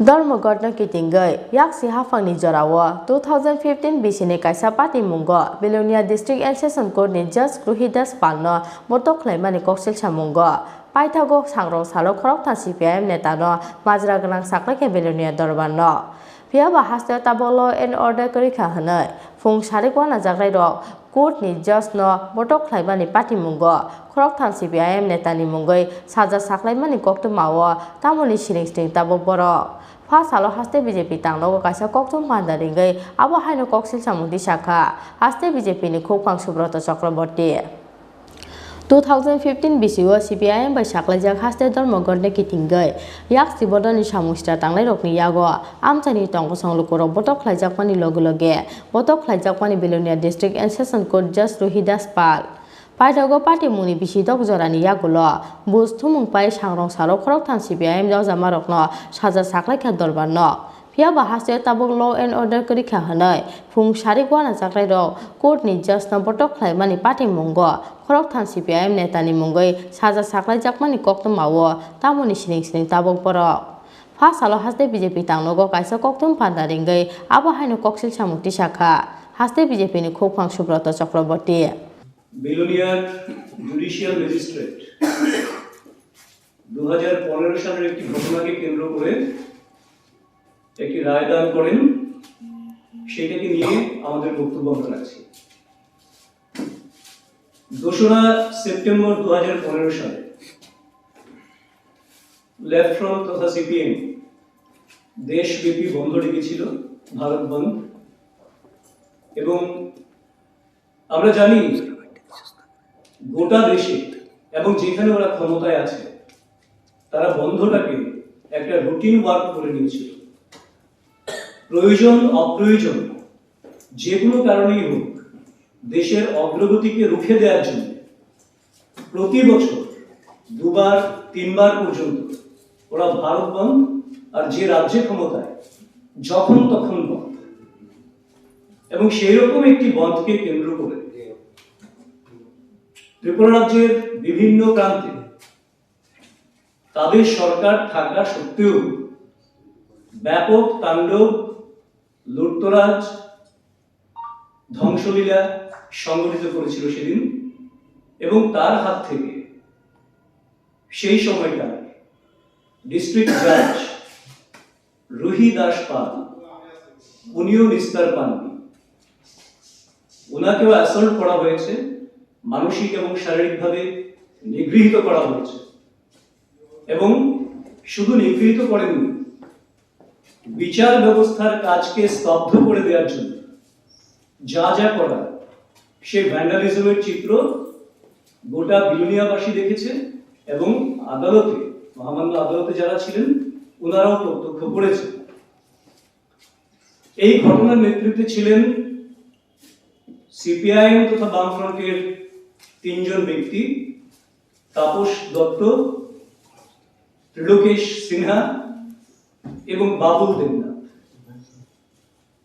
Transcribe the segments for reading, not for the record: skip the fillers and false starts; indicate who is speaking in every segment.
Speaker 1: धर्मगढ़ किटिंगै याक्सी हाफांनि जराव 2015 बिसिनि कायसा पार्टी मुंगो Belonia district and session court नि जज रोहिदास पालनो मतो खलाइमानि कक्सिल सामुंगो पाइथागो सांग्रं सालो खरक था CPIM नेतानो माजरा गोनां साख्लाइखे बिलोनिया दरबारनो पियाबा हास्ते ताबलो एंड ऑर्डर करिखा हनै फुं 1:15 नाजाग्राय रक कोर्ट नि जज नो मतो खलाइमानि पार्टी मुंगो खरक था CPIM नेतानि मुंगै साजा साख्लाइमानि कक्तु मावो तामुनि सिरिं सिरिं ताबो बरक फासालो हास्ते बीजेपी तांगनो कायसा कक्तुम पान्दारिंगै आबो हायनो कक्सिल सामुंति शाखा हास्ते बीजेपी नि खोखां सुब्रत चक्रवर्ती 2015 बिसिओ CPIM bai saklaijak haste Dharamgarh किटिंगै yak sibodoni samustra tanglai rokni yago amchani tongko songlukoro botok khlaijakmani loge botok khlaijakmani bilonia district and session court judge rohidas pal paithago party muni bisidok jorani yagulo bus thumung pai sangrong saro khorok than CPIM jawjama rokno saja saklaikha dorbarno पियाबा हास्ते ताबक law and order करिखा हनै फुं 1:15 नाजाग्राय रक court नि जज न बटक खलाइमानि party मुंगो खरक थान CPIM नेतानि मुंगै साजा साख्लाइजाकमानि कक्तुम मावो तामुनि सिरिं सिरिं ताबक बरक फासालो हास्ते BJP तांगनो कायसा कक्तुम पान्दारिंगै आबो हायनो कक्सिल सामुंति शाखा हास्ते बीजेपी नि खोखां सुब्रत चक्रवर्ती
Speaker 2: বিলোনিয়ার জুডিশিয়াল ম্যাজিস্ট্রেট 2015 সালের একটি ঘটনাকে কেন্দ্র করে একটি রায় দান করেন সেটাকে নিয়ে আমাদের বক্তব্য আমরা রাখছি 2রা সেপ্টেম্বর 2015 সালে লেফট ফ্রন্ট তথা CPM দেশব্যাপী বন্ধ ডেকেছিল ভারত বন্ধ এবং আমরা জানি গোটা দেশে এবং যেখানে ওরা ক্ষমতায় আছে তারা বন্ধটাকে একটা রুটিন ওয়ার্ক করে নিয়েছিল প্রয়োজন অপ্রয়োজন যে কোনো কারণেই হোক দেশের অগ্রগতিকে রুখে দেওয়ার জন্য প্রতি বছর 2বার 3বার পর্যন্ত ওরা ভারত বন্ধ আর যে রাজ্যে ক্ষমতায় যখন তখন বন্ধ এবং সেই রকম একটি বন্ধকে কেন্দ্র করে ত্রিপুরা রাজ্যের বিভিন্ন প্রান্তে তাদের সরকার থাকা সত্ত্বেও ব্যাপক তাণ্ডব লুটতরাজ ধ্বংসলীলা সংগঠিত করেছিল সেদিন এবং তার হাত থেকে সেই সময়টা ডিস্ট্রিক্ট জাজ রোহিদাস পাল উনিও নিস্তার পাননি ওনাকেও অ্যাসল্ট করা হয়েছে মানসিক এবং শারীরিকভাবে নিগৃহীত করা হয়েছে এবং শুধু নিগৃহীত করেননি বিচার ব্যবস্থার কাজকে স্তব্ধ করে দেওয়ার জন্য যা যা করা সেই ভ্যান্ডালিজমের চিত্র গোটা বিলোনিয়াবাসী দেখেছে এবং আদালতে মহামান্য আদালতে যারা ছিলেন ওনারাও প্রত্যক্ষ করেছে এই ঘটনার নেতৃত্বে ছিলেন CPIM তথা বামফ্রন্টের 3 জন ব্যক্তি তাপস দত্ত ত্রিলোকেশ সিনহা এবং বাবুল দেবনাথ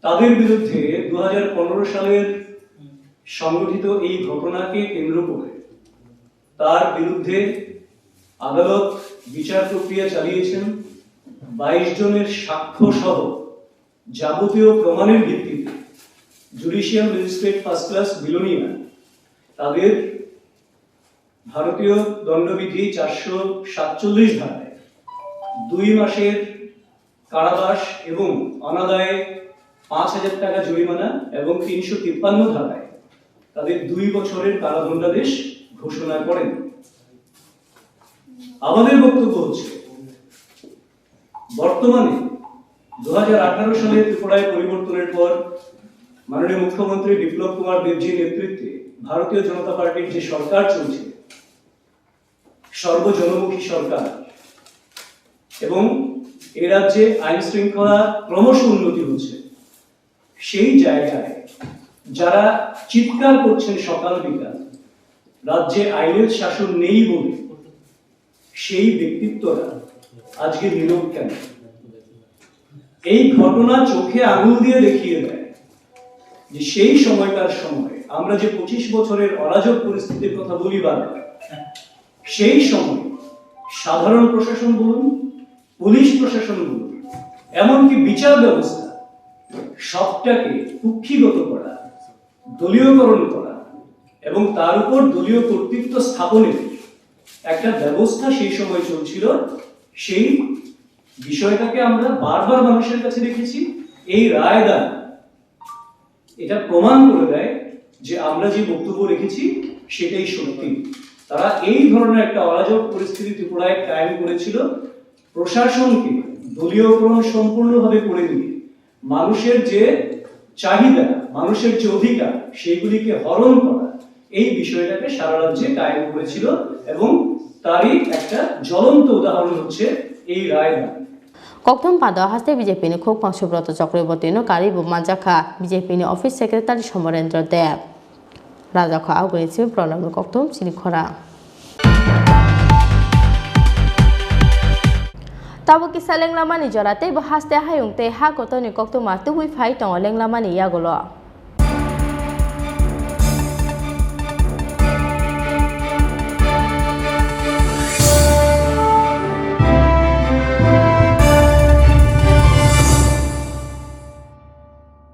Speaker 2: তাদের বিরুদ্ধে 2015 সালের সংগঠিত এই ঘটনাকে কেন্দ্র করে তার বিরুদ্ধে আদালত বিচার প্রক্রিয়া চালিয়েছেন 22 জনের সাক্ষ্য সহ যাবতীয় প্রমাণের ভিত্তিতে judicial magistrate first class Belonia তাদের ভারতীয় দণ্ডবিধি 447 ধারায় 2 মাসের কারাবাস এবং অনাদায়ে 5000 টাকা জরিমানা এবং 353 ধারায় তাদের 2 বছরের কারাদণ্ডাদেশ ঘোষণা করেন আমাদের বক্তব্য হচ্ছে বর্তমানে 2018 সালে ত্রিপুরায় পরিবর্তনের পর মাননীয় মুখ্যমন্ত্রী বিপ্লব কুমার দেবজির নেতৃত্বে ভারতীয় জনতা পার্টির যে সরকার চলছে সর্বজনমুখী সরকার এবং এই রাজ্যে আইন শৃঙ্খলা ক্রমশ উন্নতি হচ্ছে সেই জায়গায় যারা চিৎকার করছেন সকাল বিকাল রাজ্যে আইনের শাসন নেই বলে সেই ব্যক্তিত্বরা আজকে নীরব কেন এই ঘটনা চোখে আঙুল দিয়ে দেখিয়ে দেয় যে সেই সময়কার সময় আমরা যে 25 বছরের অরাজক পরিস্থিতির কথা বলি বারবার সেই সময় সাধারণ প্রশাসন বলুন পুলিশ প্রশাসন বলুন এমনকি বিচার ব্যবস্থা সবটাকে কুক্ষিগত করা, দলীয়করণ করা এবং তার উপর দলীয় কর্তৃত্ব স্থাপনের একটা ব্যবস্থা সেই সময় চলছিল। সেই বিষয়টাকে আমরা বারবার মানুষের কাছে দেখেছি। এই রায়দান এটা প্রমাণ করে দেয় যে আমরা যে বক্তব্য রেখেছি সেটাই সত্যি। তারা এই ধরনের একটা অরাজক পরিস্থিতি ত্রিপুরায় কায়েম করেছিল, প্রশাসনকে দলীয়করণ সম্পূর্ণভাবে করে দিয়ে মানুষের যে চাহিদা, মানুষের যে অধিকার, সেইগুলিকে হরণ করা, এই বিষয়টাকে সারা রাজ্যে কায়েম করেছিল এবং তারই একটা জ্বলন্ত উদাহরণ হচ্ছে এই রায়দান।
Speaker 1: কক্তম পাদা হাস্তে বিজেপি খুব সুব্রত চক্রবর্তী কারি মাজাখা বিজেপি অফিস সেক্রেটারি সমরেন্দ্র দেব রাজাখা আগুয়েছে প্রণব কক্তম সিনিখরা তাবো কিসা লেংলামানি জরাতে হাস্তে হায়ুংতে হা কতনি কক্তমা তুবুই ফাই টং লেংলামানি ইয়াগলো